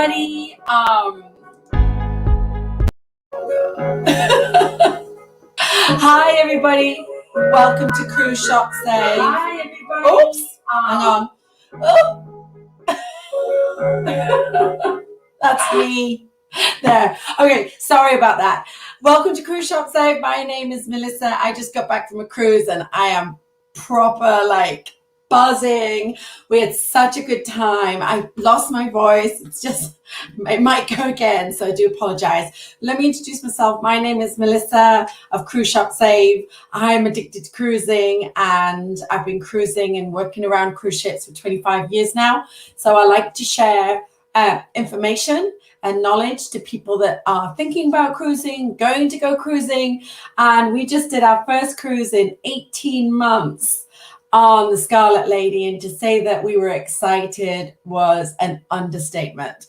everybody. Hi, everybody. Welcome to Cruise Shop Save. Hi, everybody. Oops. Hang on. Oh. That's me. There. Okay, sorry about that. Welcome to Cruise Shop Save. My name is Melissa. I just got back from a cruise and I am proper buzzing. We had such a good time. I lost my voice. It might go again, so I do apologize. Let me introduce myself. My name is Melissa of Cruise Shop Save. I'm addicted to cruising and I've been cruising and working around cruise ships for 25 years now. So I like to share information and knowledge to people that are thinking about cruising, going to go cruising. And we just did our first cruise in 18 months on the Scarlet Lady. And to say that we were excited was an understatement.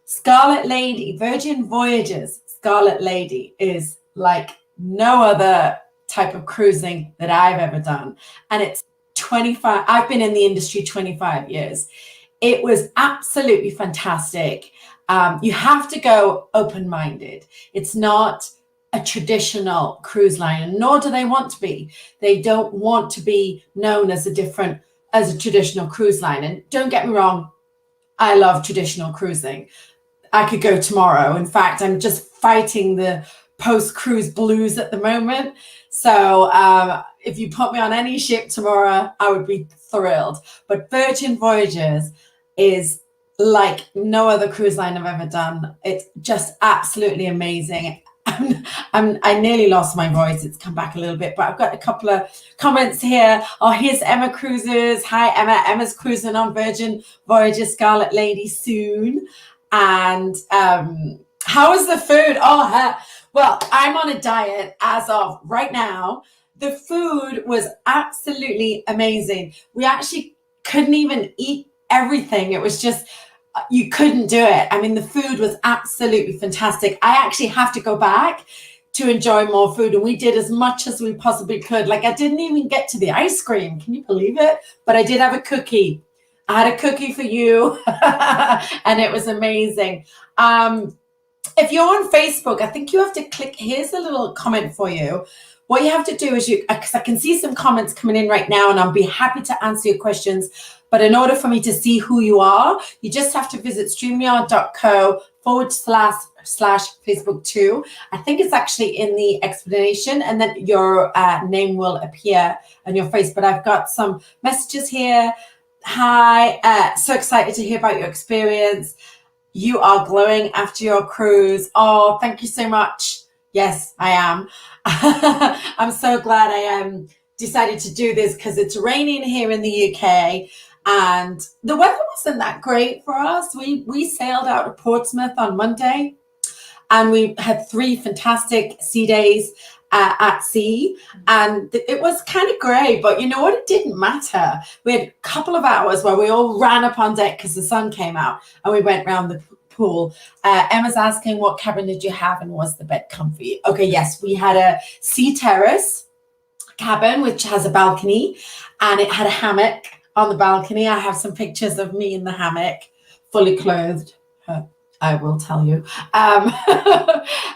Scarlet Lady, Virgin Voyages Scarlet Lady is like no other type of cruising that I've ever done. And it's 25, I've been in the industry 25 years. It was absolutely fantastic. You have to go open-minded. It's not a traditional cruise line, nor do they want to be. They don't want to be known as a traditional cruise line. And don't get me wrong, I love traditional cruising. I could go tomorrow. In fact, I'm just fighting the post-cruise blues at the moment. So if you put me on any ship tomorrow, I would be thrilled. But Virgin Voyages is like no other cruise line I've ever done. It's just absolutely amazing. I nearly lost my voice. It's come back a little bit, but I've got a couple of comments here. Oh, here's Emma Cruises. Hi, Emma. Emma's cruising on Virgin Voyages Scarlet Lady soon. And how is the food? Well, I'm on a diet as of right now. The food was absolutely amazing. We actually couldn't even eat everything. It was just, you couldn't do it. I mean, the food was absolutely fantastic. I actually have to go back to enjoy more food. And we did as much as we possibly could. I didn't even get to the ice cream. Can you believe it? But I did have a cookie. I had a cookie for you and it was amazing. If you're on Facebook, I think you have to click, here's a little comment for you. What you have to do is because I can see some comments coming in right now and I'll be happy to answer your questions. But in order for me to see who you are, you just have to visit streamyard.co/Facebook too. I think it's actually in the explanation and then your name will appear on your face. But I've got some messages here. Hi, so excited to hear about your experience. You are glowing after your cruise. Oh, thank you so much. Yes, I am. I'm so glad I decided to do this because it's raining here in the UK and the weather wasn't that great for us. We sailed out of Portsmouth on Monday and we had 3 fantastic sea days at sea and it was kind of grey, but you know what? It didn't matter. We had a couple of hours where we all ran up on deck because the sun came out and we went around the pool. Emma's asking what cabin did you have and was the bed comfy? Okay, yes, we had a sea terrace cabin which has a balcony and it had a hammock on the balcony. I have some pictures of me in the hammock, fully clothed. I will tell you.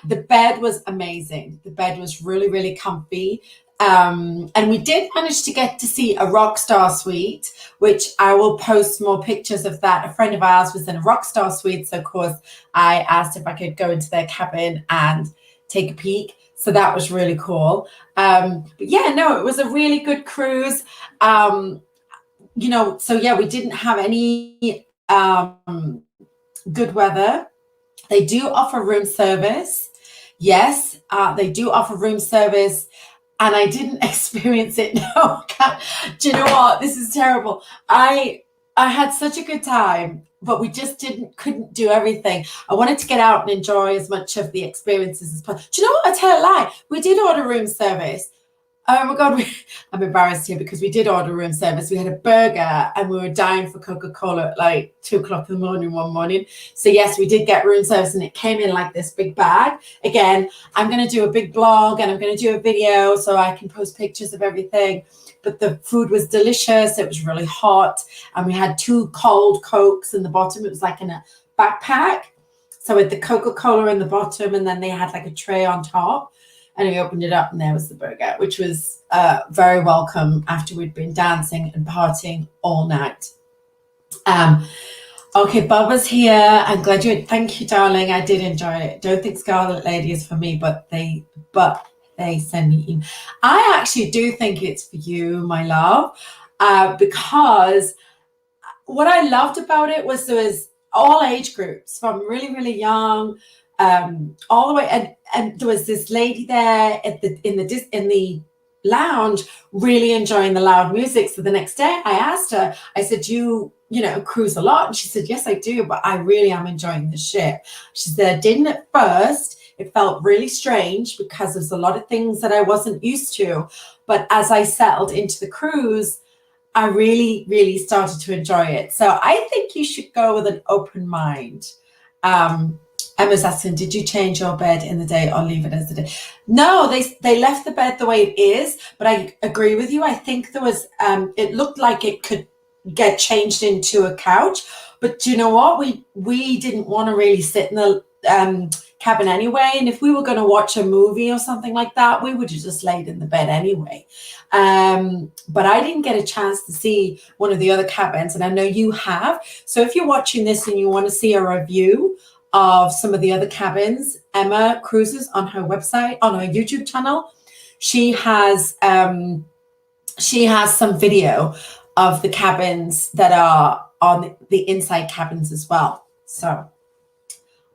The bed was amazing. The bed was really, really comfy. And we did manage to get to see a Rockstar suite, which I will post more pictures of that. A friend of ours was in a Rockstar suite. So, of course, I asked if I could go into their cabin and take a peek. So that was really cool. But yeah, no, it was a really good cruise. So yeah, we didn't have any good weather. They do offer room service. Yes, they do offer room service. And I didn't experience it. No, do you know what? This is terrible. I had such a good time, but we just couldn't do everything. I wanted to get out and enjoy as much of the experiences as possible. Do you know what? I tell a lie. We did order room service. Oh my God, I'm embarrassed here because we did order room service. We had a burger and we were dying for Coca-Cola at 2 o'clock in the morning one morning. So yes, we did get room service and it came in like this big bag. Again, I'm going to do a big blog and I'm going to do a video so I can post pictures of everything. But the food was delicious. It was really hot and we had 2 cold Cokes in the bottom. It was like in a backpack. So with the Coca-Cola in the bottom, and then they had like a tray on top, and we opened it up and there was the burger, which was very welcome after we'd been dancing and partying all night. Okay, Bubba's here. I'm glad you. Thank you, darling. I did enjoy it. Don't think Scarlet Lady is for me, but they send me email. I actually do think it's for you, my love, because what I loved about it was there was all age groups, from really, really young, all the way, and there was this lady there in the lounge really enjoying the loud music. So the next day I asked her, I said, you cruise a lot? And she said, yes, I do, but I really am enjoying the ship. She said, I didn't at first. It felt really strange because there's a lot of things that I wasn't used to. But as I settled into the cruise, I really, really started to enjoy it. So I think you should go with an open mind. Emma's asking, did you change your bed in the day or leave it as it is? No, they left the bed the way it is, but I agree with you. I think there was, it looked like it could get changed into a couch, but do you know what? We didn't want to really sit in the cabin anyway, and if we were going to watch a movie or something like that, we would have just laid in the bed anyway. But I didn't get a chance to see one of the other cabins, and I know you have. So if you're watching this and you want to see a review of some of the other cabins, Emma cruises on her website, on her YouTube channel. She has some video of the cabins that are on the inside cabins as well. So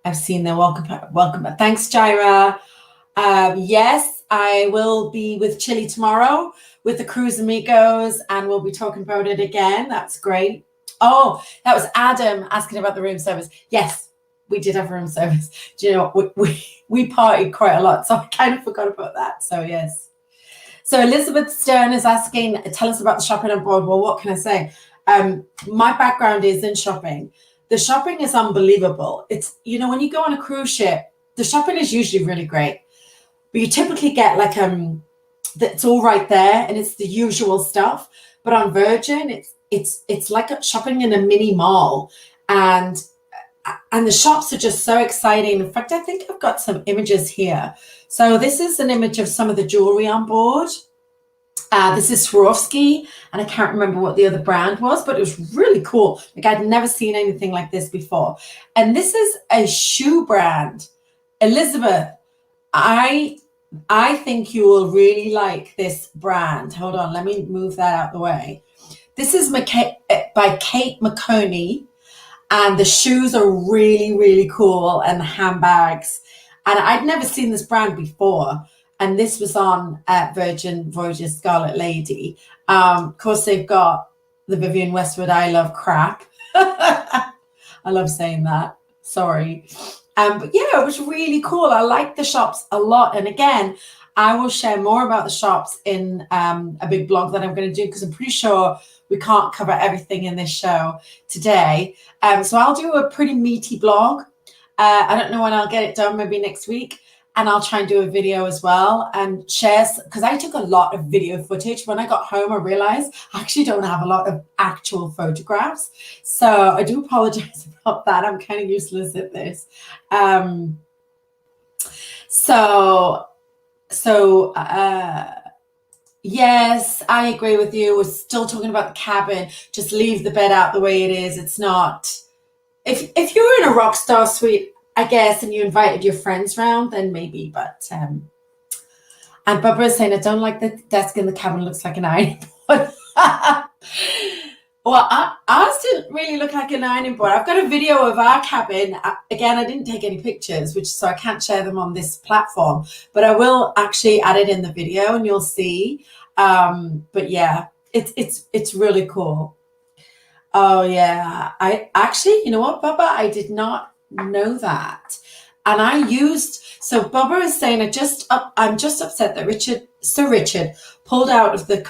I've seen them. Welcome. Thanks, Jaira. Yes, I will be with Chile tomorrow with the Cruise Amigos, and we'll be talking about it again. That's great. Oh, that was Adam asking about the room service. Yes, we did have room service. Do you know, we partied quite a lot, so I kind of forgot about that. So yes. So Elizabeth Stern is asking, tell us about the shopping on board. Well, what can I say? My background is in shopping. The shopping is unbelievable. It's, when you go on a cruise ship, the shopping is usually really great, but you typically get like, it's all right there and it's the usual stuff. But on Virgin, it's like shopping in a mini mall, and the shops are just so exciting. In fact, I think I've got some images here. So this is an image of some of the jewelry on board. This is Swarovski, and I can't remember what the other brand was, but it was really cool. Like, I'd never seen anything like this before. And this is a shoe brand. Elizabeth, I think you will really like this brand. Hold on, let me move that out the way. This is by Kate McConey, and the shoes are really, really cool, and the handbags. And I'd never seen this brand before. And this was on Virgin Voyages Scarlet Lady. Of course, they've got the Vivienne Westwood I Love crap. I love saying that. Sorry. But yeah, it was really cool. I like the shops a lot. And again, I will share more about the shops in a big blog that I'm going to do, because I'm pretty sure we can't cover everything in this show today. So I'll do a pretty meaty blog. I don't know when I'll get it done, maybe next week. And I'll try and do a video as well and share, because I took a lot of video footage. When I got home, I realized I actually don't have a lot of actual photographs. So I do apologize about that. I'm kind of useless at this. Yes, I agree with you. We're still talking about the cabin. Just leave the bed out the way it is. It's not, if you're in a rock star suite, I guess, and you invited your friends round, then maybe, but and Barbara is saying, I don't like the desk in the cabin, looks like an ironing board. Well, ours didn't really look like an ironing board. I've got a video of our cabin. Again, I didn't take any pictures, so I can't share them on this platform, but I will actually add it in the video and you'll see. But yeah, it's really cool. Oh yeah, I actually, you know what, Bubba, I did not know that. And so Bubba is saying, I'm just upset that Sir Richard pulled out of the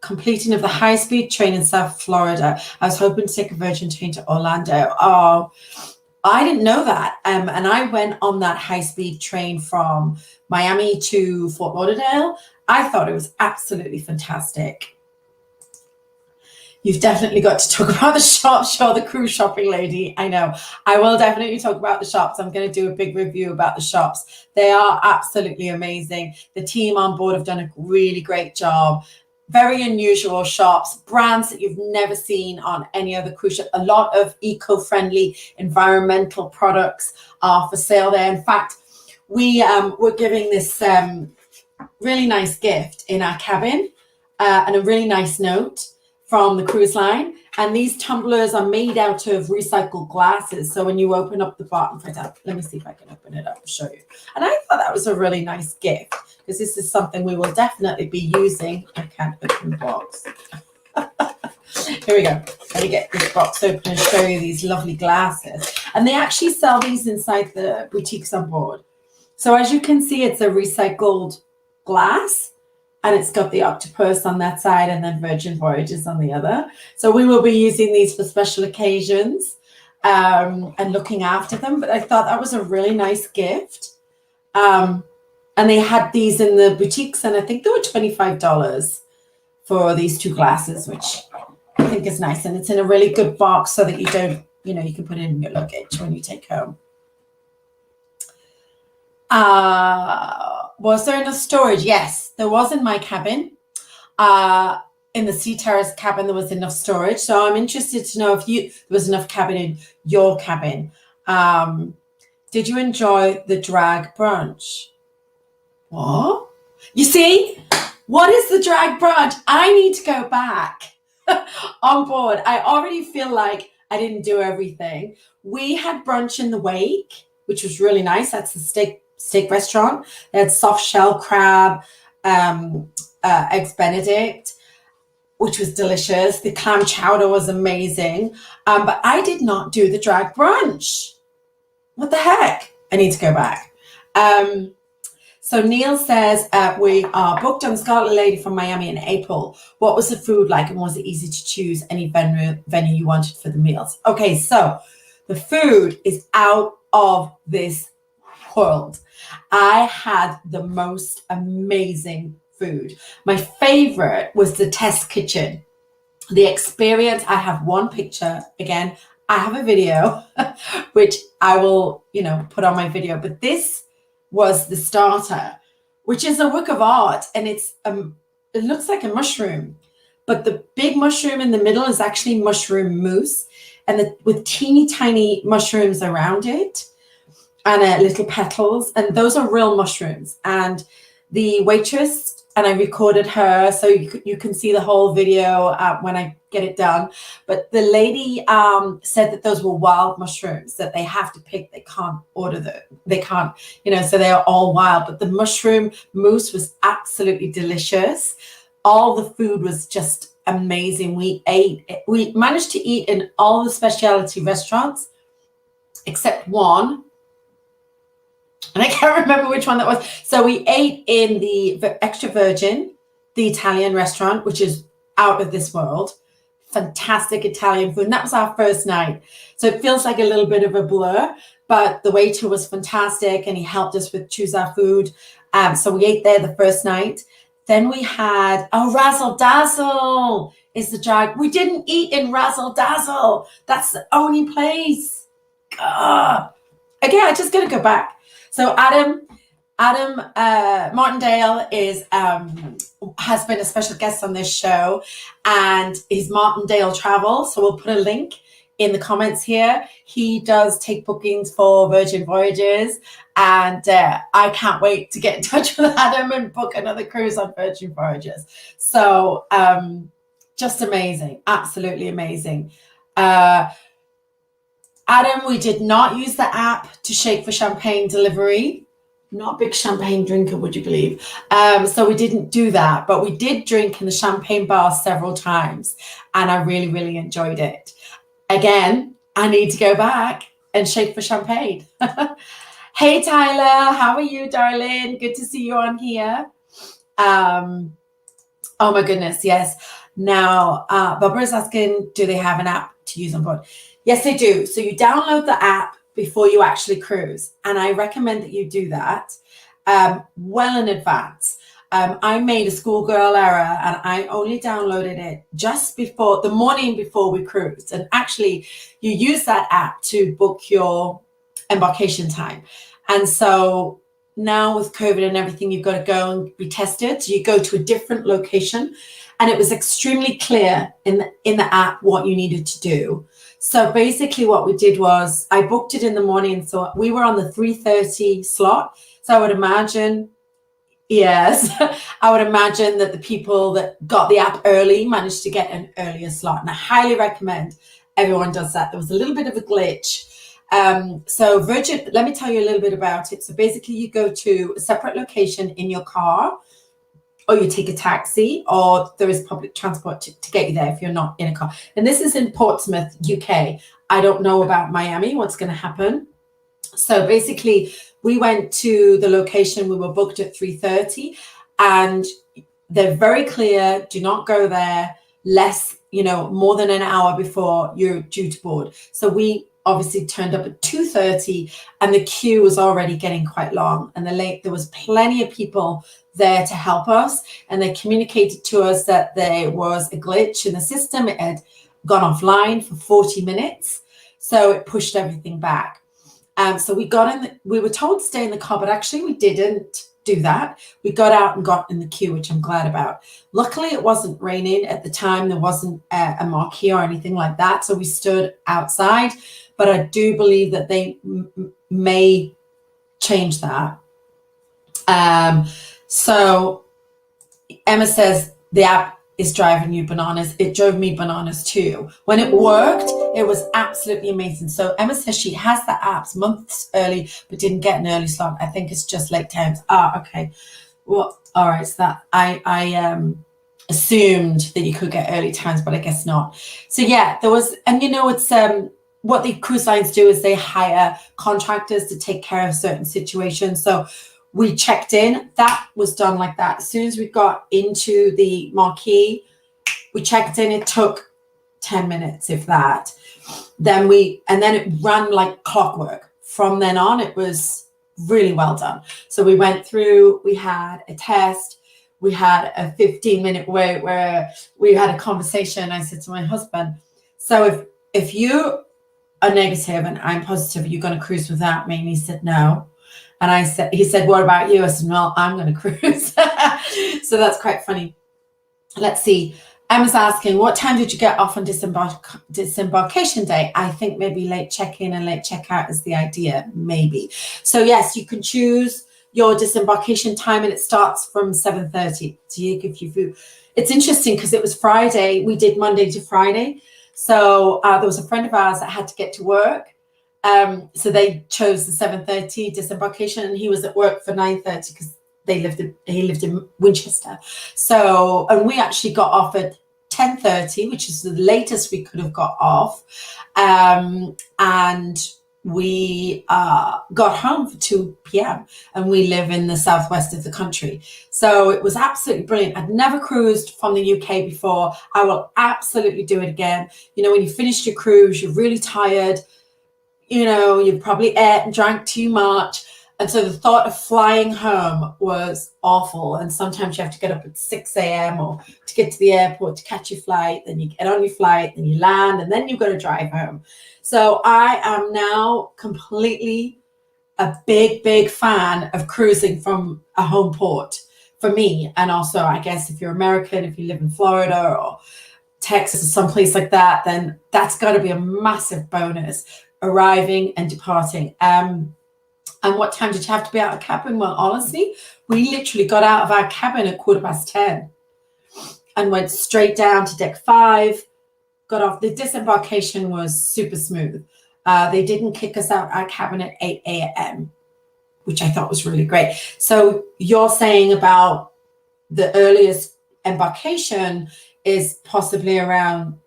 completing of the high-speed train in South Florida. I was hoping to take a Virgin train to Orlando. Oh, I didn't know that. And I went on that high-speed train from Miami to Fort Lauderdale. I thought it was absolutely fantastic. You've definitely got to talk about the shops. You're the cruise shopping lady. I know. I will definitely talk about the shops. I'm going to do a big review about the shops. They are absolutely amazing. The team on board have done a really great job. Very unusual shops, brands that you've never seen on any other cruise ship. A lot of eco-friendly environmental products are for sale there. In fact, we're giving this really nice gift in our cabin and a really nice note from the cruise line. And these tumblers are made out of recycled glasses. So when you open up the bottom, for example, let me see if I can open it up and show you. And I thought that was a really nice gift because this is something we will definitely be using. I can't open the box. Here we go. Let me get this box open and show you these lovely glasses. And they actually sell these inside the boutiques on board. So as you can see, it's a recycled glass. And it's got the octopus on that side and then Virgin Voyages on the other. So we will be using these for special occasions and looking after them. But I thought that was a really nice gift. And they had these in the boutiques, and I think they were $25 for these two glasses, which I think is nice. And it's in a really good box so that you don't, you can put it in your luggage when you take home. Was there enough storage? Yes, there was in my cabin. In the Sea Terrace cabin, there was enough storage. So I'm interested to know if there was enough cabin in your cabin. Did you enjoy the drag brunch? What? You see? What is the drag brunch? I need to go back on board. I already feel like I didn't do everything. We had brunch in the wake, which was really nice. That's the steak restaurant. They had soft shell crab, eggs Benedict, which was delicious. The clam chowder was amazing. But I did not do the drag brunch. What the heck? I need to go back. So Neil says, we are booked on the Scarlet Lady from Miami in April. What was the food like, and was it easy to choose any venue you wanted for the meals? Okay, so the food is out of this world. I had the most amazing food. My favorite was the test kitchen. The experience, I have one picture. Again, I have a video, which I will, put on my video. But this was the starter, which is a work of art. And it looks like a mushroom. But the big mushroom in the middle is actually mushroom mousse. And with teeny tiny mushrooms around it. And little petals, and those are real mushrooms. And the waitress, and I recorded her, so you can see the whole video when I get it done. But the lady said that those were wild mushrooms that they have to pick. They can't order them. They can't, so they are all wild. But the mushroom mousse was absolutely delicious. All the food was just amazing. We managed to eat in all the specialty restaurants except one. And I can't remember which one that was. So we ate in the Extra Virgin, the Italian restaurant, which is out of this world. Fantastic Italian food. And that was our first night. So it feels like a little bit of a blur, but the waiter was fantastic and he helped us choose our food. So we ate there the first night. Then we had, Razzle Dazzle is the drag. We didn't eat in Razzle Dazzle. That's the only place. Again, I just got to go back. So Adam Martindale has been a special guest on this show, and he's Martindale Travel. So we'll put a link in the comments here. He does take bookings for Virgin Voyages, and I can't wait to get in touch with Adam and book another cruise on Virgin Voyages. So just amazing, absolutely amazing. Adam, we did not use the app to shake for champagne delivery. Not a big champagne drinker, would you believe? So we didn't do that, but we did drink in the champagne bar several times, and I really, really enjoyed it. Again, I need to go back and shake for champagne. Hey, Tyler, how are you, darling? Good to see you on here. Oh, my goodness, yes. Now, Barbara is asking, do they have an app to use on board? Yes, they do. So you download the app before you actually cruise. And I recommend that you do that well in advance. I made a schoolgirl error and I only downloaded it just before the morning before we cruised. And actually, you use that app to book your embarkation time. And so now with COVID and everything, you've got to go and be tested. So you go to a different location, and it was extremely clear in the app what you needed to do. So basically what we did was I booked it in the morning. So we were on the 3:30 slot. So I would imagine, yes, I would imagine that the people that got the app early managed to get an earlier slot. And I highly recommend everyone does that. There was a little bit of a glitch. So Virgin, let me tell you a little bit about it. So basically you go to a separate location in your car, or you take a taxi, or there is public transport to get you there if you're not in a car. And this is in Portsmouth, UK. I don't know about Miami, what's going to happen. So basically we went to the location. We were booked at 3:30, and they're very clear. Do not go there more than an hour before you're due to board. So we obviously turned up at 2:30, and the queue was already getting quite long. And there was plenty of people there to help us, and they communicated to us that there was a glitch in the system. It had gone offline for 40 minutes, so it pushed everything back. So we got in, we were told to stay in the car, but actually we didn't do that. We got out and got in the queue, which I'm glad about. Luckily, it wasn't raining at the time. There wasn't a marquee or anything like that. So we stood outside, but I do believe that they may change that. So Emma says the app is driving you bananas. It drove me bananas too. When it worked, it was absolutely amazing. So Emma says she has the apps months early, but didn't get an early slot. I think it's just late times. Okay. Well, all right. So that I assumed that you could get early times, but I guess not. So yeah, there was, and it's what the cruise lines do is they hire contractors to take care of certain situations. So we checked in. That was done like that. As soon as we got into the marquee, we checked in. It took 10 minutes, if that. Then it ran like clockwork. From then on, it was really well done. So we went through, we had a test, we had a 15-minute wait where we had a conversation. I said to my husband, so if you are negative and I'm positive, you're going to cruise without me? And he said, no. And he said, what about you? I said, well, I'm going to cruise. So that's quite funny. Let's see. Emma's asking, what time did you get off on disembarkation day? I think maybe late check-in and late check-out is the idea, maybe. So yes, you can choose your disembarkation time, and it starts from 7:30. So it's interesting because it was Friday. We did Monday to Friday. So there was a friend of ours that had to get to work. So they chose the 7:30 disembarkation, and he was at work for 9:30 because he lived in Winchester. So, and we actually got off at 10:30, which is the latest we could have got off. And we got home for 2 p.m. and we live in the southwest of the country. So it was absolutely brilliant. I'd never cruised from the UK before. I will absolutely do it again. When you finished your cruise, you're really tired. You probably ate and drank too much. And so the thought of flying home was awful. And sometimes you have to get up at 6 a.m. or to get to the airport to catch your flight. Then you get on your flight, then you land, and then you've got to drive home. So I am now completely a big, big fan of cruising from a home port for me. And also, I guess if you're American, if you live in Florida or Texas or someplace like that, then that's got to be a massive bonus, arriving and departing. And what time did you have to be out of cabin? Well, honestly, we literally got out of our cabin at 10:15 and went straight down to deck 5, got off. The disembarkation was super smooth. They didn't kick us out our cabin at 8 a.m., which I thought was really great. So you're saying about the earliest embarkation is possibly around,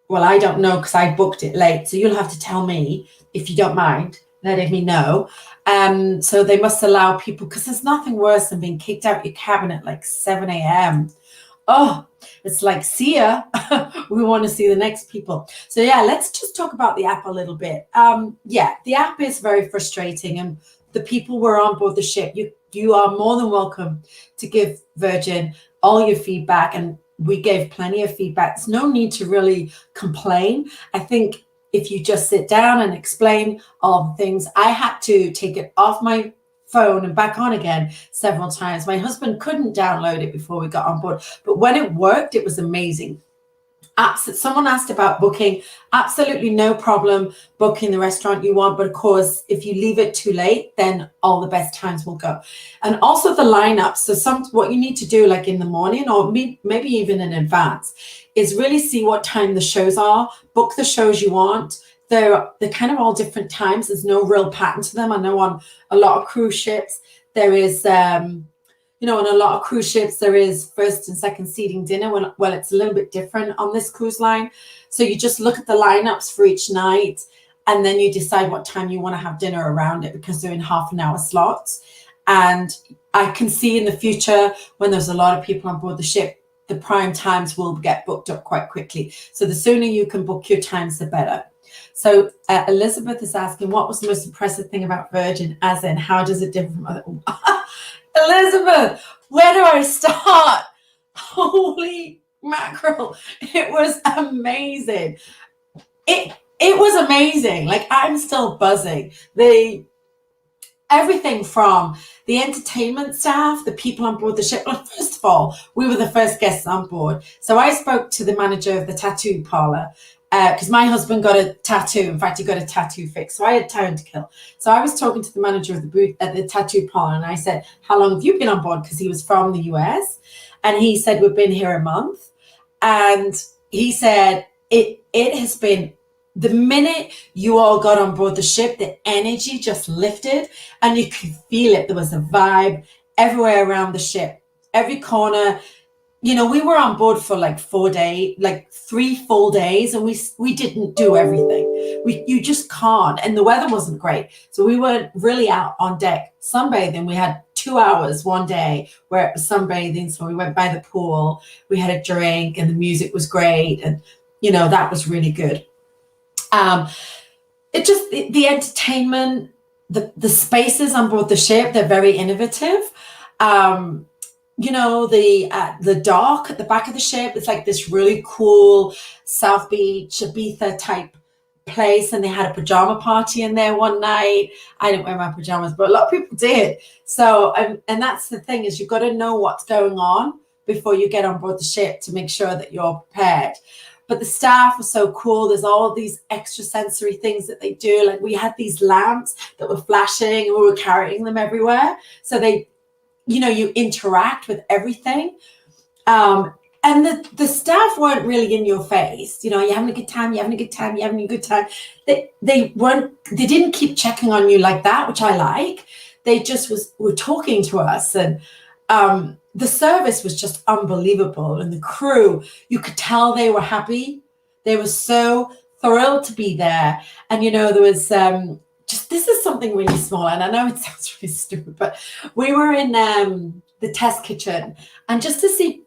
well, I don't know because I booked it late. So you'll have to tell me, if you don't mind letting me know. So they must allow people, because there's nothing worse than being kicked out your cabin at like 7 a.m. Oh, it's like, see ya. We want to see the next people. So yeah, let's just talk about the app a little bit. Yeah, the app is very frustrating, and the people were on board the ship. You you are more than welcome to give Virgin all your feedback, and we gave plenty of feedback. There's no need to really complain. I think if you just sit down and explain all the things, I had to take it off my phone and back on again several times. My husband couldn't download it before we got on board, but when it worked, it was amazing. Someone asked about booking. Absolutely no problem booking the restaurant you want, but of course, if you leave it too late, then all the best times will go. And also the lineup. So what you need to do, like in the morning or maybe even in advance, is really see what time the shows are. Book the shows you want. They're kind of all different times. There's no real pattern to them. I know on a lot of cruise ships there is. On a lot of cruise ships, there is first and second seating dinner. Well, it's a little bit different on this cruise line. So you just look at the lineups for each night, and then you decide what time you want to have dinner around it, because they're in half-an-hour slots. And I can see in the future, when there's a lot of people on board the ship, the prime times will get booked up quite quickly. So the sooner you can book your times, the better. So Elizabeth is asking, what was the most impressive thing about Virgin, as in how does it differ from other... Elizabeth, where do I start? Holy mackerel. It was amazing. It was amazing. Like, I'm still buzzing. Everything from the entertainment staff, the people on board the ship. Well, first of all, we were the first guests on board. So I spoke to the manager of the tattoo parlor, because my husband got a tattoo. In fact, he got a tattoo fix. So I had time to kill. So I was talking to the manager of the booth at the tattoo parlor, and I said, how long have you been on board? Because he was from the US. And he said, we've been here a month. And he said, it has been, the minute you all got on board the ship, the energy just lifted, and you could feel it. There was a vibe everywhere around the ship, every corner. We were on board for like 4 days, like 3 full days, and we didn't do everything. You just can't, and the weather wasn't great, so we weren't really out on deck sunbathing. We had 2 hours one day where it was sunbathing, so we went by the pool, we had a drink, and the music was great, and that was really good. It just the entertainment, the spaces on board the ship, they're very innovative. The dock at the back of the ship, it's like this really cool South Beach, Ibiza type place, and they had a pajama party in there one night. I didn't wear my pajamas, but a lot of people did. So, and that's the thing, is you've got to know what's going on before you get on board the ship to make sure that you're prepared. But the staff was so cool. There's all these extra sensory things that they do. Like, we had these lamps that were flashing, and we were carrying them everywhere. So you interact with everything. And the staff weren't really in your face. You're having a good time, you're having a good time, you're having a good time. They didn't keep checking on you like that, which I like. They just were talking to us, and the service was just unbelievable. And the crew, you could tell they were happy. They were so thrilled to be there. And there was this is something really small, and I know it sounds really stupid, but we were in the test kitchen, and just to see,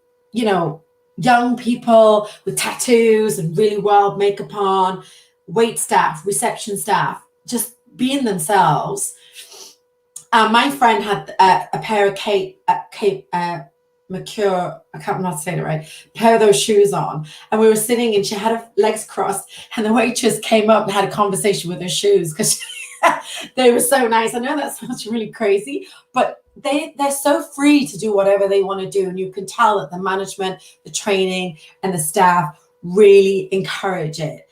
young people with tattoos and really wild makeup on, wait staff, reception staff, just being themselves. My friend had a pair of Kate Mercure, I can't remember how to say it right, pair of those shoes on, and we were sitting, and she had her legs crossed, and the waitress came up and had a conversation with her shoes, because they were so nice. I know that sounds really crazy, but they're so free to do whatever they want to do, and you can tell that the management, the training, and the staff really encourage it.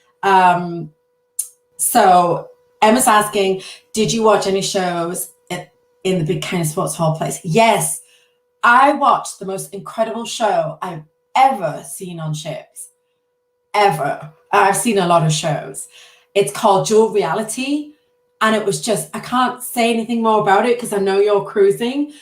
So Emma's asking, did you watch any shows in the big kind of sports hall place? Yes, I watched the most incredible show I've ever seen on ships. Ever. I've seen a lot of shows. It's called Dual Reality. And it was just, I can't say anything more about it because I know you're cruising.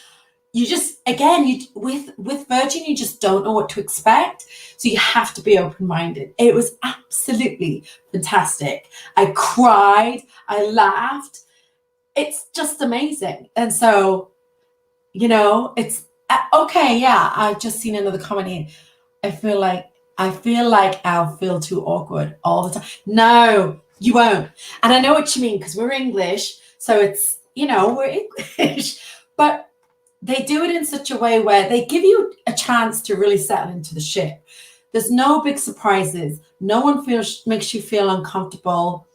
You just, again, with Virgin, you just don't know what to expect. So you have to be open-minded. It was absolutely fantastic. I cried. I laughed. It's just amazing. And so, it's, okay, yeah, I've just seen another comment here. I feel like I'll feel too awkward all the time. No, you won't. And I know what you mean, because we're English, so it's, we're English. But they do it in such a way where they give you a chance to really settle into the ship. There's no big surprises. No one makes you feel uncomfortable.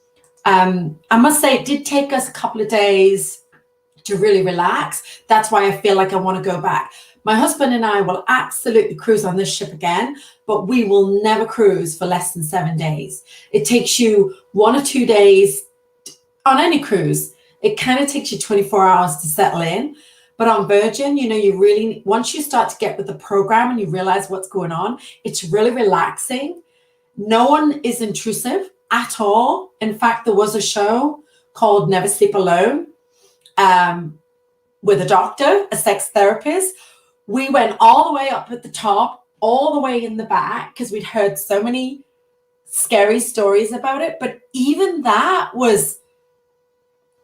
I must say, it did take us a couple of days to really relax. That's why I feel like I want to go back. My husband and I will absolutely cruise on this ship again, but we will never cruise for less than 7 days. It takes you 1 or 2 days on any cruise. It kind of takes you 24 hours to settle in. But on Virgin, you know, you really, once you start to get with the program and you realize what's going on, it's really relaxing. No one is intrusive at all. In fact, there was a show called Never Sleep Alone with a doctor, a sex therapist. We went all the way up at the top, all the way in the back, because we'd heard so many scary stories about it. But even that was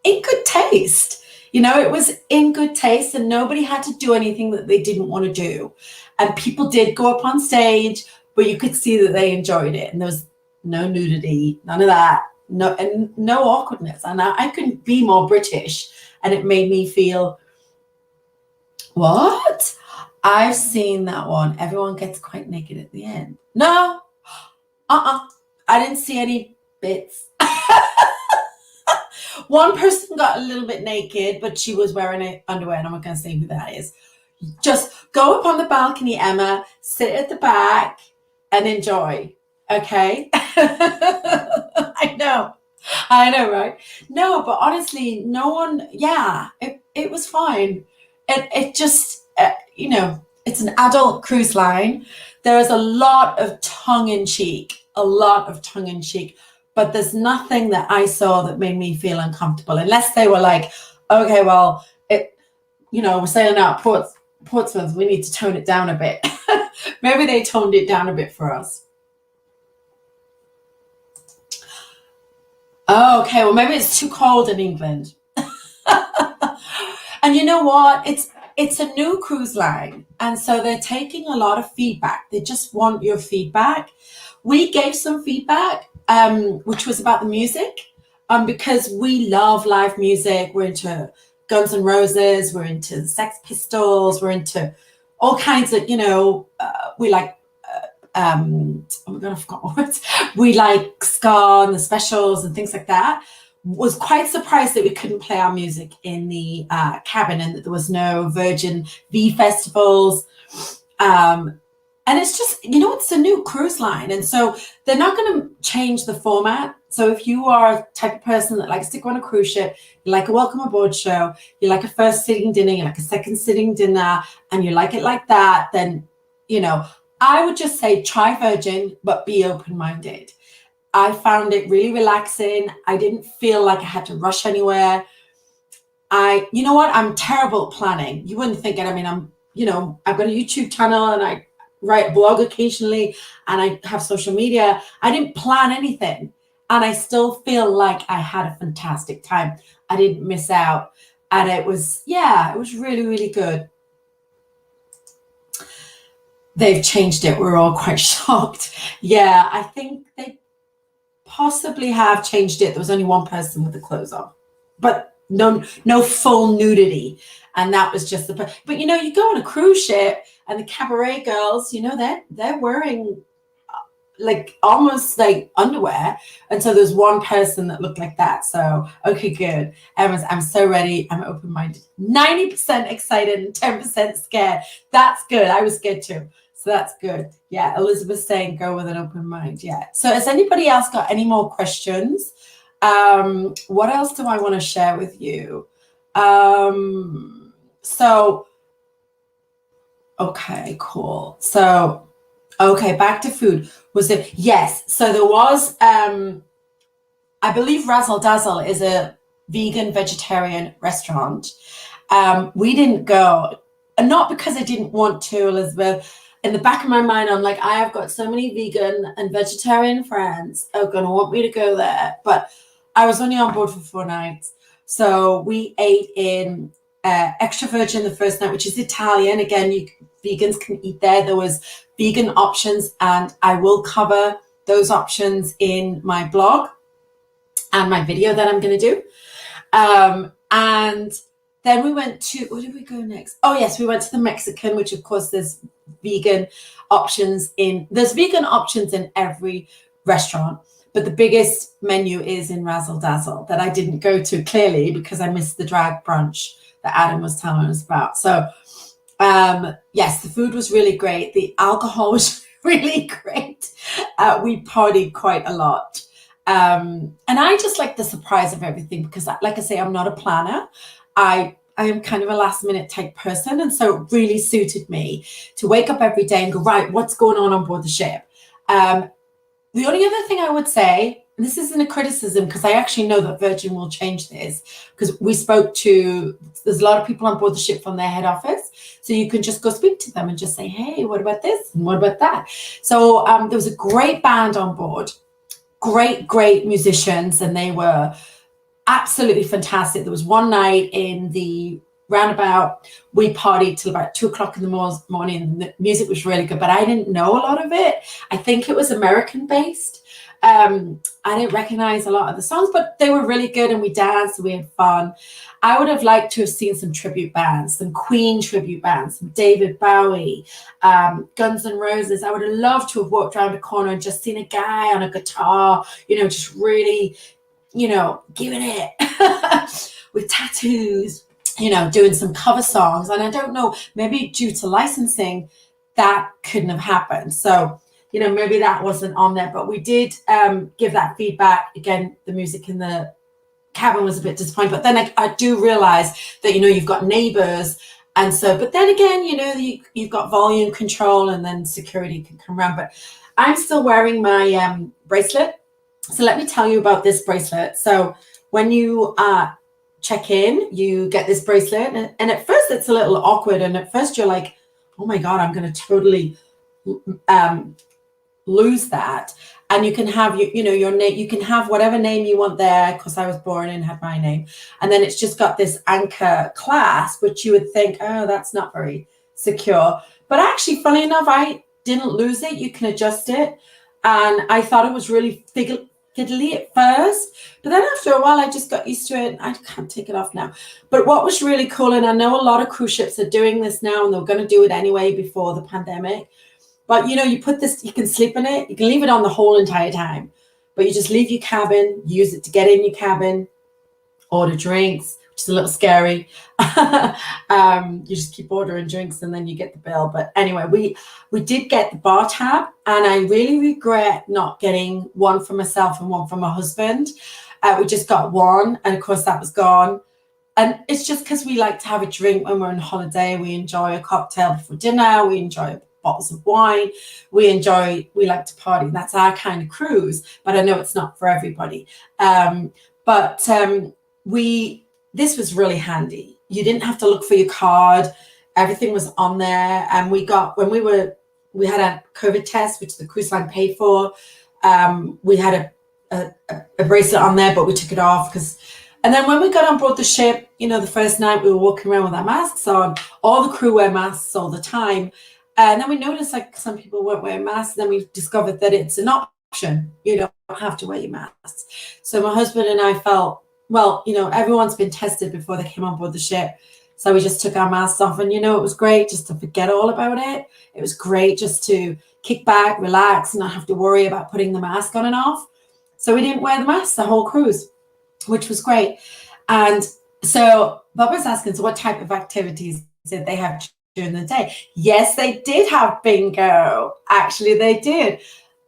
in good taste. You know, it was in good taste, and nobody had to do anything that they didn't want to do. And people did go up on stage, but you could see that they enjoyed it. And there was no nudity, none of that, no awkwardness. And I couldn't be more British. And it made me feel, what? I've seen that one. Everyone gets quite naked at the end. No, I didn't see any bits. One person got a little bit naked, but she was wearing underwear, and I'm not going to say who that is. Just go up on the balcony, Emma, sit at the back, and enjoy. Okay? I know, right? No, but honestly, no one, it was fine. It just, you know, it's an adult cruise line. There is a lot of tongue-in-cheek, but there's nothing that I saw that made me feel uncomfortable, unless they were like, okay, well, we're sailing out of Portsmouth, we need to tone it down a bit. Maybe they toned it down a bit for us. Oh, okay, well, maybe it's too cold in England. And you know what? It's a new cruise line, and so they're taking a lot of feedback. They just want your feedback. We gave some feedback, which was about the music, because we love live music. We're into Guns N' Roses, we're into the Sex Pistols, we're into all kinds of, we like, oh my God, I forgot what words. We like ska and the Specials and things like that. Was quite surprised that we couldn't play our music in the cabin, and that there was no Virgin V festivals. And it's just, it's a new cruise line. And so they're not going to change the format. So if you are a type of person that likes to go on a cruise ship, you like a welcome aboard show, you like a first sitting dinner, you like a second sitting dinner, and you like it like that, then, I would just say try Virgin, but be open-minded. I found it really relaxing. I didn't feel like I had to rush anywhere. You know what? I'm terrible at planning. You wouldn't think it. I mean, I've got a YouTube channel, and I write a blog occasionally, and I have social media. I didn't plan anything, and I still feel like I had a fantastic time. I didn't miss out, and it was really, really good. They've changed it. We're all quite shocked. Yeah, I think they possibly have changed it. There was only one person with the clothes on, but no full nudity, and that was just but you go on a cruise ship, and the cabaret girls, they're wearing like almost like underwear, and so there's one person that looked like that. So okay, good. I'm so ready. I'm open-minded, 90% excited and 10% scared. That's good. I was scared too, so that's good. Yeah, Elizabeth's saying go with an open mind. Yeah. So has anybody else got any more questions? What else do I want to share with you? So okay, cool. So okay, back to food. Was it? Yes. So there was, I believe Razzle Dazzle is a vegan vegetarian restaurant. We didn't go, and not because I didn't want to, Elizabeth. In the back of my mind, I'm like, I have got so many vegan and vegetarian friends who are going to want me to go there. But I was only on board for 4 nights. So we ate in Extra Virgin the first night, which is Italian. Again, vegans can eat there. There was vegan options, and I will cover those options in my blog and my video that I'm going to do. And Then we went to, where did we go next? Oh yes, we went to the Mexican, which of course there's vegan options in every restaurant, but the biggest menu is in Razzle Dazzle that I didn't go to, clearly because I missed the drag brunch that Adam was telling us about. So yes, the food was really great. The alcohol was really great. We partied quite a lot. And I just like the surprise of everything because, like I say, I'm not a planner. I am kind of a last minute type person. And so it really suited me to wake up every day and go, right, what's going on board the ship? The only other thing I would say, and this isn't a criticism because I actually know that Virgin will change this, because there's a lot of people on board the ship from their head office. So you can just go speak to them and just say, hey, what about this? And what about that? So there was a great band on board, great musicians, and they were absolutely fantastic. There was one night in the roundabout, we partied till about 2 o'clock in the morning. The music was really good, but I didn't know a lot of it. I think it was American based. I didn't recognize a lot of the songs, but they were really good, and we danced and we had fun. I would have liked to have seen some tribute bands, some Queen tribute bands, some David Bowie, Guns N' Roses. I would have loved to have walked around a corner and just seen a guy on a guitar, just really, giving it with tattoos, doing some cover songs. And I don't know, maybe due to licensing, that couldn't have happened. So, maybe that wasn't on there, but we did give that feedback. Again, the music in the cabin was a bit disappointing, but then I do realize that, you've got neighbors. And so, but then again, you've got volume control, and then security can come around. But I'm still wearing my bracelet. So let me tell you about this bracelet. So when you check in, you get this bracelet, and at first it's a little awkward, and at first you're like, oh my God, I'm going to totally lose that. And you can have your name, you can have whatever name you want there, because I was born and had my name. And then it's just got this anchor clasp, which you would think, oh, that's not very secure. But actually, funny enough, I didn't lose it. You can adjust it. And I thought it was really fiddly at first, but then after a while I just got used to it. I can't take it off now. But what was really cool, and I know a lot of cruise ships are doing this now, and they're going to do it anyway before the pandemic, but you put this, you can sleep in it, you can leave it on the whole entire time, but you just leave your cabin, use it to get in your cabin, order drinks, which is a little scary. You just keep ordering drinks and then you get the bill. But anyway, we did get the bar tab, and I really regret not getting one for myself and one for my husband. We just got one, and of course that was gone. And it's just because we like to have a drink when we're on holiday. We enjoy a cocktail before dinner. We enjoy bottles of wine. We like to party. That's our kind of cruise. But I know it's not for everybody. This was really handy. You didn't have to look for your card. Everything was on there. And we had a COVID test, which the cruise line paid for. We had a bracelet on there, but we took it off and then when we got on board the ship, the first night we were walking around with our masks on. All the crew wear masks all the time. And then we noticed like some people weren't wearing masks. Then we discovered that it's an option. You don't have to wear your masks. So my husband and I felt, well, everyone's been tested before they came on board the ship. So we just took our masks off, and, it was great just to forget all about it. It was great just to kick back, relax, and not have to worry about putting the mask on and off. So we didn't wear the mask the whole cruise, which was great. And so Bob was asking, so what type of activities did they have during the day? Yes, they did have bingo. Actually, they did.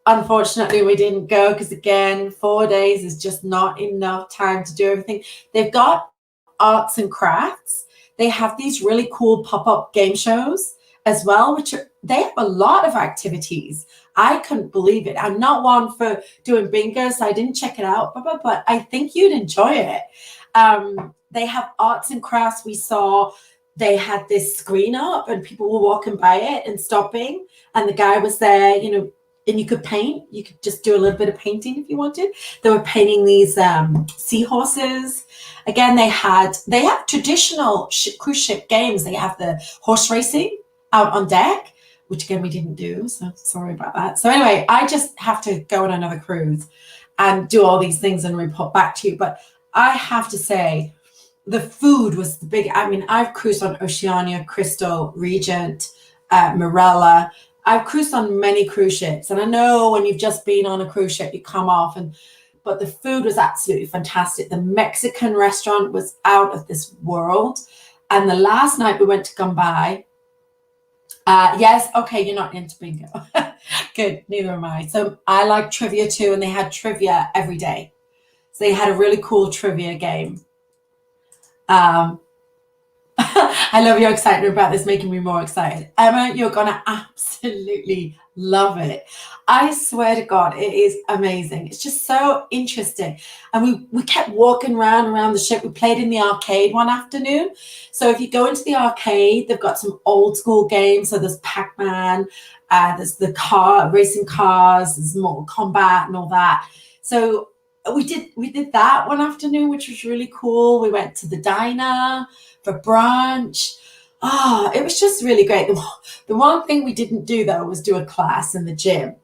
Unfortunately, we didn't go because, again, 4 days is just not enough time to do everything. They've got arts and crafts. They have these really cool pop-up game shows as well, they have a lot of activities. I couldn't believe it. I'm not one for doing bingo, so I didn't check it out, but I think you'd enjoy it. They have arts and crafts. We saw they had this screen up, and people were walking by it and stopping, and the guy was there, and you could paint. You could just do a little bit of painting if you wanted. They were painting these seahorses. Again, they have traditional cruise ship games. They have the horse racing out on deck, which again we didn't do, so sorry about that. So anyway, I just have to go on another cruise and do all these things and report back to you. But I have to say, the food was the big. I mean, I've cruised on Oceania, Crystal, Regent, Marella. I've cruised on many cruise ships, and I know when you've just been on a cruise ship, you come off, but the food was absolutely fantastic. The Mexican restaurant was out of this world, and the last night we went to Gumbai. Yes, okay, you're not into bingo. Good, neither am I. So I like trivia too, and they had trivia every day. So they had a really cool trivia game. I love your excitement about this, making me more excited. Emma, you're going to absolutely love it. I swear to God, it is amazing. It's just so interesting. And we kept walking around the ship. We played in the arcade one afternoon. So if you go into the arcade, they've got some old school games. So there's Pac-Man, there's the racing cars, there's Mortal Kombat and all that. So we did that one afternoon, which was really cool. We went to the diner for brunch. It was just really great. The one thing we didn't do though was do a class in the gym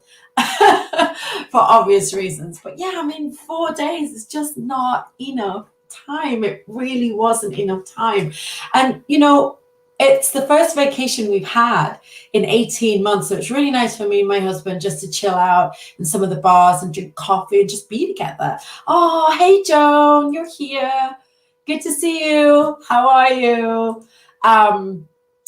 for obvious reasons. But yeah, I mean, 4 days is just not enough time. It really wasn't enough time. And you know, it's the first vacation we've had in 18 months. So it's really nice for me and my husband just to chill out in some of the bars and drink coffee and just be together. Oh, hey, Joan, you're here. Good to see you. How are you?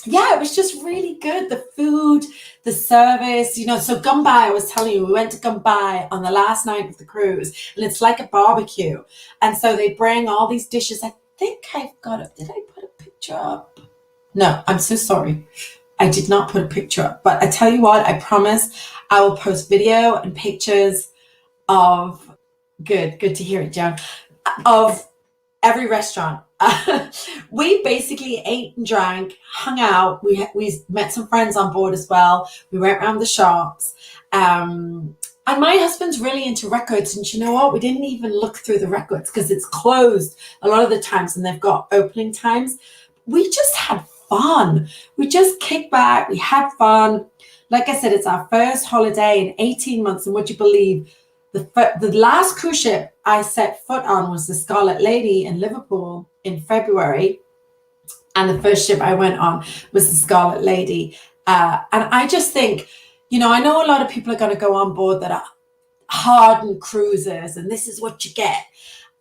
Yeah, it was just really good. The food, the service, you know. So Gumbai, I was telling you, we went to Gumbai on the last night of the cruise, and it's like a barbecue. And so they bring all these dishes. I think I've got it. Did I put a picture up? No, I'm so sorry. I did not put a picture up. But I tell you what, I promise I will post video and pictures of, good to hear it, Joan, of every restaurant. We basically ate and drank, hung out. We met some friends on board as well. We went around the shops. And my husband's really into records. And you know what? We didn't even look through the records because it's closed a lot of the times and they've got opening times. We just had fun. We just kicked back. We had fun. Like I said, it's our first holiday in 18 months. And would you believe the last cruise ship I set foot on was the Scarlet Lady in Liverpool in February. And the first ship I went on was the Scarlet Lady. And I just think, you know, I know a lot of people are going to go on board that are hardened cruisers and this is what you get.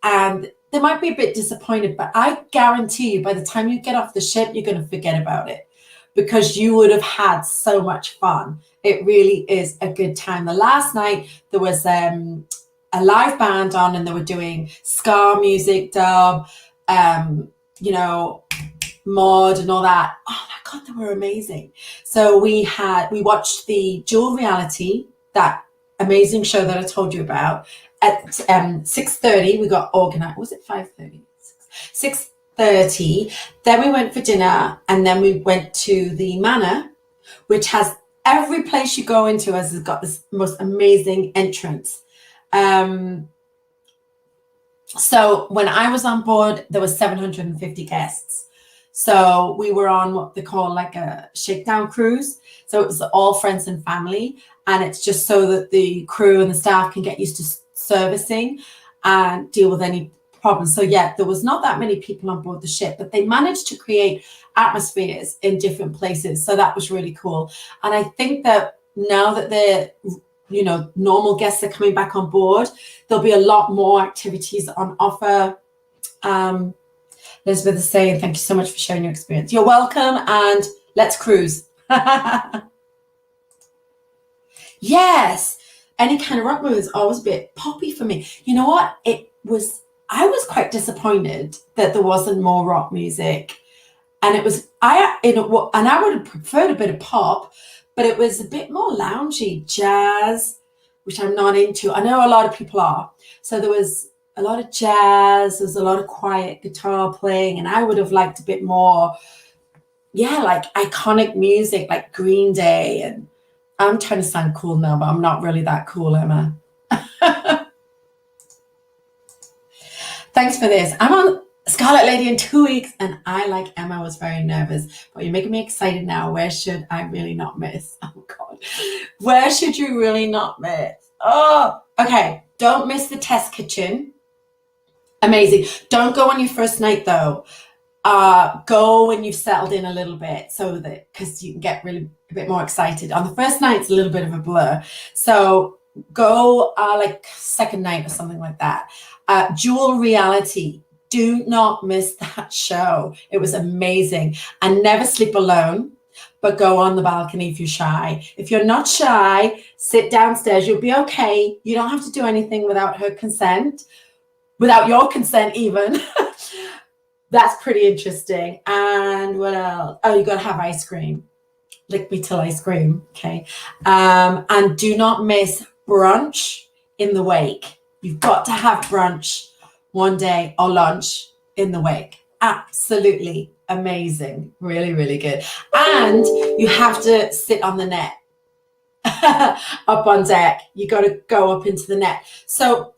And they might be a bit disappointed, but I guarantee you by the time you get off the ship, you're going to forget about it because you would have had so much fun. It really is a good time. The last night there was a live band on and they were doing ska music, dub, you know, mod and all that. Oh my God, they were amazing. So we watched the Dual Reality, that amazing show that I told you about. At 6:30 we got organized. Was it 5:30? 6:30. Then we went for dinner and then we went to the Manor, which has every place you go into has got this most amazing entrance. So when I was on board, there were 750 guests. So we were on what they call like a shakedown cruise. So it was all friends and family. And it's just so that the crew and the staff can get used to servicing and deal with any problems. So yeah, there was not that many people on board the ship, but they managed to create atmospheres in different places. So that was really cool. And I think that now that they're, you know, normal guests are coming back on board, there'll be a lot more activities on offer. Elizabeth is saying, thank you so much for sharing your experience. You're welcome, and let's cruise. Yes, any kind of rock movie is always a bit poppy for me. You know what? I was quite disappointed that there wasn't more rock music. And I would have preferred a bit of pop, but it was a bit more loungy, jazz, which I'm not into. I know a lot of people are. So there was a lot of jazz, there was a lot of quiet guitar playing, and I would have liked a bit more, yeah, like iconic music like Green Day. And I'm trying to sound cool now, but I'm not really that cool, Emma. Thanks for this. I'm on Scarlet Lady in 2 weeks, and I, like Emma, was very nervous. But you're making me excited now. Where should I really not miss? Oh, God. Where should you really not miss? Oh, okay. Don't miss the test kitchen. Amazing. Don't go on your first night though. Go when you've settled in a little bit, so that because you can get really a bit more excited. On the first night, it's a little bit of a blur. So go like second night or something like that. Dual Reality. Do not miss that show. It was amazing. And never sleep alone, but go on the balcony if you're shy. If you're not shy, sit downstairs. You'll be okay. You don't have to do anything without her consent, without your consent even. That's pretty interesting. And what else? Oh, you got to have ice cream. Lick me till ice cream. Okay. And do not miss brunch in the wake. You've got to have brunch one day or lunch in the wake. Absolutely amazing. Really, really good. And you have to sit on the net up on deck. You got to go up into the net. So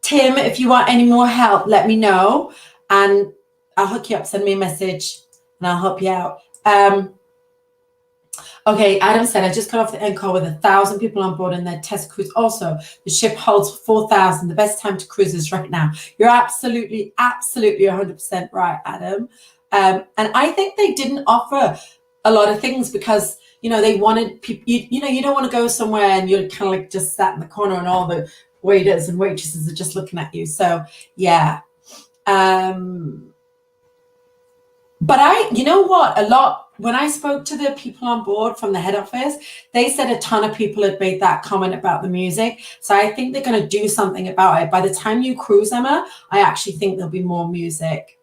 Tim, if you want any more help, let me know and I'll hook you up. Send me a message and I'll help you out. Okay, Adam said, I just got off the end call with 1,000 people on board in their test cruise. Also, the ship holds 4,000. The best time to cruise is right now. You're absolutely 100% right, Adam. And I think they didn't offer a lot of things because, they wanted people, you don't want to go somewhere and you're kind of like just sat in the corner and all the waiters and waitresses are just looking at you. So, yeah. But you know what, when I spoke to the people on board from the head office, they said a ton of people had made that comment about the music. So I think they're going to do something about it. By the time you cruise, Emma, I actually think there'll be more music.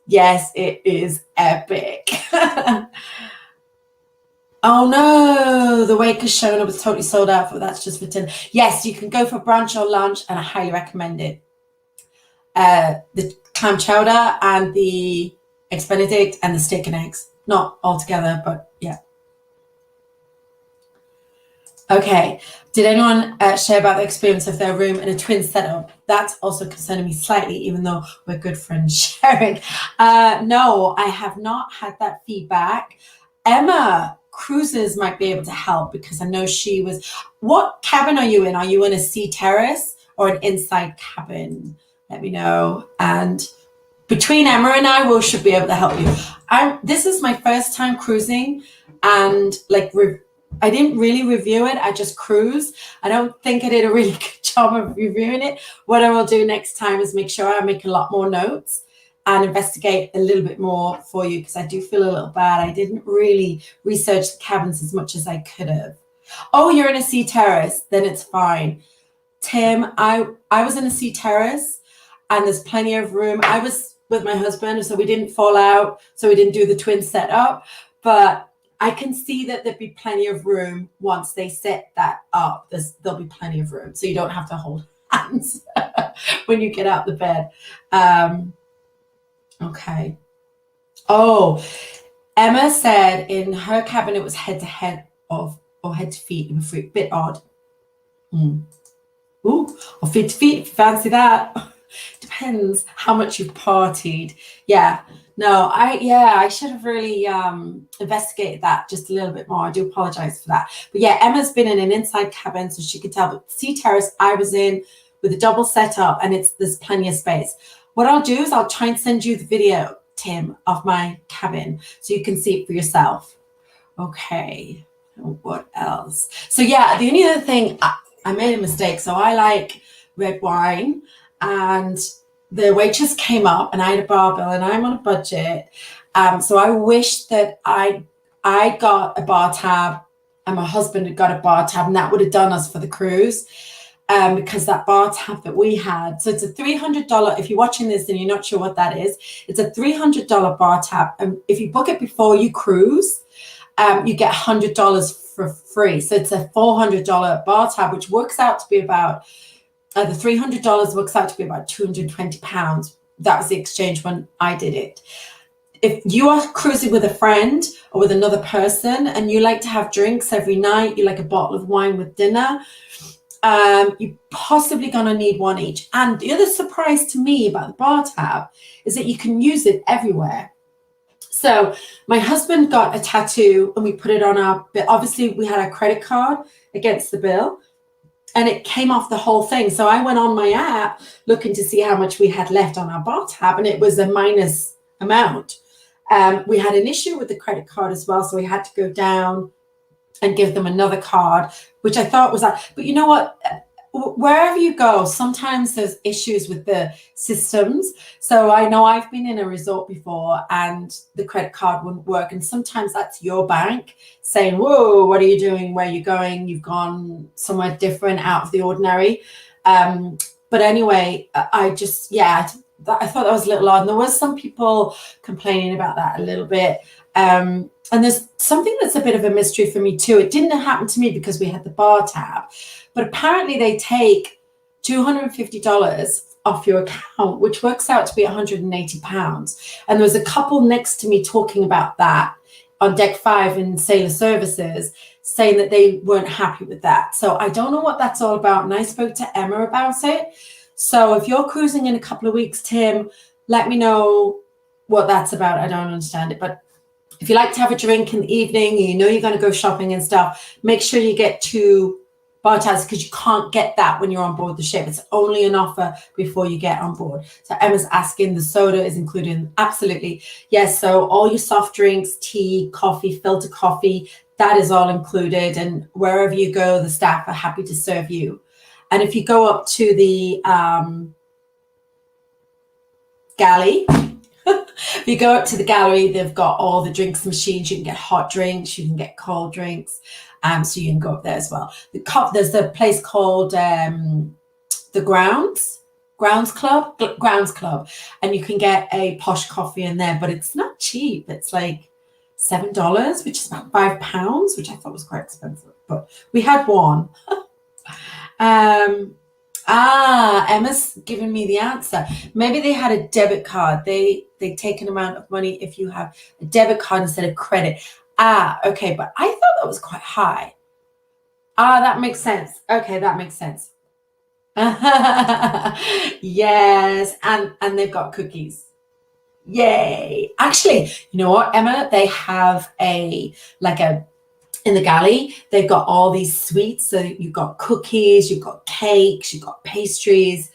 Yes, it is epic. Oh no, the wake has shown up. It's totally sold out, but that's just for dinner. Yes, you can go for brunch or lunch, and I highly recommend it. The clam chowder and the eggs benedict and the steak and eggs. Not all together, but yeah. Okay. Did anyone share about the experience of their room in a twin setup? That's also concerning me slightly, even though we're good friends sharing. No, I have not had that feedback. Emma Cruises might be able to help because I know she was. What cabin are you in? Are you in a sea terrace or an inside cabin? Let me know. And between Emma and I, we should be able to help you. This is my first time cruising, and I didn't really review it. I just cruised. I don't think I did a really good job of reviewing it. What I will do next time is make sure I make a lot more notes and investigate a little bit more for you because I do feel a little bad. I didn't really research the cabins as much as I could have. Oh, you're in a sea terrace, then it's fine. Tim, I was in a sea terrace and there's plenty of room. I was with my husband, so we didn't fall out, so we didn't do the twin setup, but I can see that there'd be plenty of room once they set that up. There'll be plenty of room, so you don't have to hold hands when you get out the bed. Okay. Oh, Emma said in her cabin it was head to head or head to feet. It was a bit odd. Ooh, or feet to feet if you fancy that. Depends how much you've partied. Yeah. No, I should have really investigated that just a little bit more. I do apologize for that. But yeah, Emma's been in an inside cabin, so she could tell. But sea terrace I was in with a double setup, and there's plenty of space. What I'll do is I'll try and send you the video, Tim, of my cabin so you can see it for yourself. Okay. What else? So yeah, the only other thing, I made a mistake. So I like red wine, and the waitress came up and I had a bar bill and I'm on a budget. So I wish that I got a bar tab and my husband had got a bar tab, and that would have done us for the cruise. Because that bar tab that we had, so it's a $300, if you're watching this and you're not sure what that is, it's a $300 bar tab. And if you book it before you cruise, you get $100 for free. So it's a $400 bar tab, which works out to be about, the $300 works out to be about £220. That was the exchange when I did it. If you are cruising with a friend or with another person and you like to have drinks every night, you like a bottle of wine with dinner, you're possibly going to need one each. And the other surprise to me about the bar tab is that you can use it everywhere. So my husband got a tattoo and we put it on our bill. Obviously we had our credit card against the bill, and it came off the whole thing. So I went on my app looking to see how much we had left on our bar tab, and it was a minus amount. We had an issue with the credit card as well, so we had to go down and give them another card, which I thought was that. But you know what? Wherever you go, sometimes there's issues with the systems. So I know I've been in a resort before and the credit card wouldn't work. And sometimes that's your bank saying, whoa, what are you doing? Where are you going? You've gone somewhere different, out of the ordinary. But anyway, I thought that was a little odd. And there was some people complaining about that a little bit. And there's something that's a bit of a mystery for me too. It didn't happen to me because we had the bar tab, but apparently they take $250 off your account, which works out to be £180. And there was a couple next to me talking about that on deck 5 in Sailor Services, saying that they weren't happy with that. So I don't know what that's all about. And I spoke to Emma about it. So if you're cruising in a couple of weeks, Tim, let me know what that's about. I don't understand it, but if you like to have a drink in the evening, you know you're going to go shopping and stuff, make sure you get 2 bar tabs, because you can't get that when you're on board the ship. It's only an offer before you get on board. So Emma's asking, the soda is included. Absolutely. Yes. So all your soft drinks, tea, coffee, filter coffee, that is all included. And wherever you go, the staff are happy to serve you. And if you go up to the galley, if you go up to the gallery, they've got all the drinks machines. You can get hot drinks, you can get cold drinks. So you can go up there as well. There's a place called the Grounds Club, and you can get a posh coffee in there, but it's not cheap. It's like $7, which is about £5, which I thought was quite expensive. But we had one. Emma's giving me the answer. Maybe they had a debit card. They take an amount of money if you have a debit card instead of credit. Okay, but I thought that was quite high. That makes sense. Okay, that makes sense. Yes, and they've got cookies. Yay. Actually, you know what, Emma? They have in the galley, they've got all these sweets. So you've got cookies, you've got cakes, you've got pastries.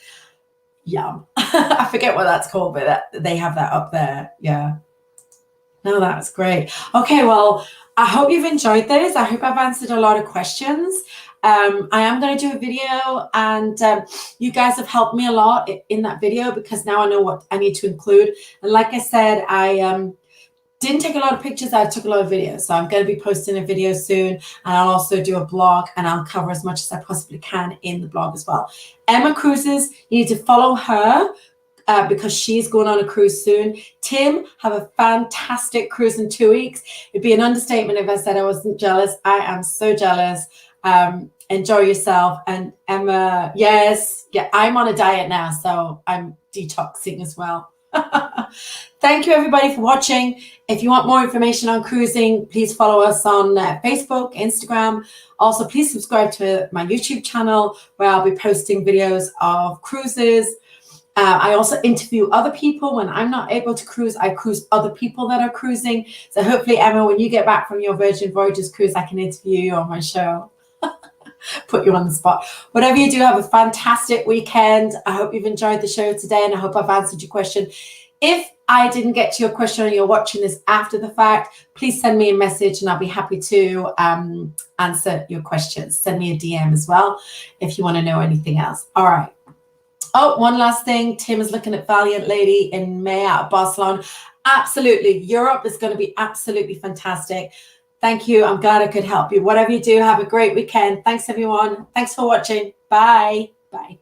Yum. I forget what that's called, but they have that up there. Yeah. No, that's great. Okay, well, I hope you've enjoyed this. I hope I've answered a lot of questions. I am going to do a video, and you guys have helped me a lot in that video, because now I know what I need to include. And like I said, I didn't take a lot of pictures. I took a lot of videos. So I'm going to be posting a video soon, and I'll also do a blog, and I'll cover as much as I possibly can in the blog as well. Emma Cruises, you need to follow her. Because she's going on a cruise soon. Tim, have a fantastic cruise in 2 weeks. It'd be an understatement if I said I wasn't jealous. I am so jealous. Enjoy yourself. And Emma, yes, yeah, I'm on a diet now, so I'm detoxing as well. Thank you, everybody, for watching. If you want more information on cruising, please follow us on Facebook, Instagram. Also, please subscribe to my YouTube channel, where I'll be posting videos of cruises. I also interview other people. When I'm not able to cruise, I cruise other people that are cruising. So hopefully, Emma, when you get back from your Virgin Voyages cruise, I can interview you on my show. Put you on the spot. Whatever you do, have a fantastic weekend. I hope you've enjoyed the show today, and I hope I've answered your question. If I didn't get to your question and you're watching this after the fact, please send me a message and I'll be happy to answer your questions. Send me a DM as well if you want to know anything else. All right. Oh, one last thing. Tim is looking at Valiant Lady in May out of Barcelona. Absolutely. Europe is going to be absolutely fantastic. Thank you. I'm glad I could help you. Whatever you do, have a great weekend. Thanks, everyone. Thanks for watching. Bye. Bye.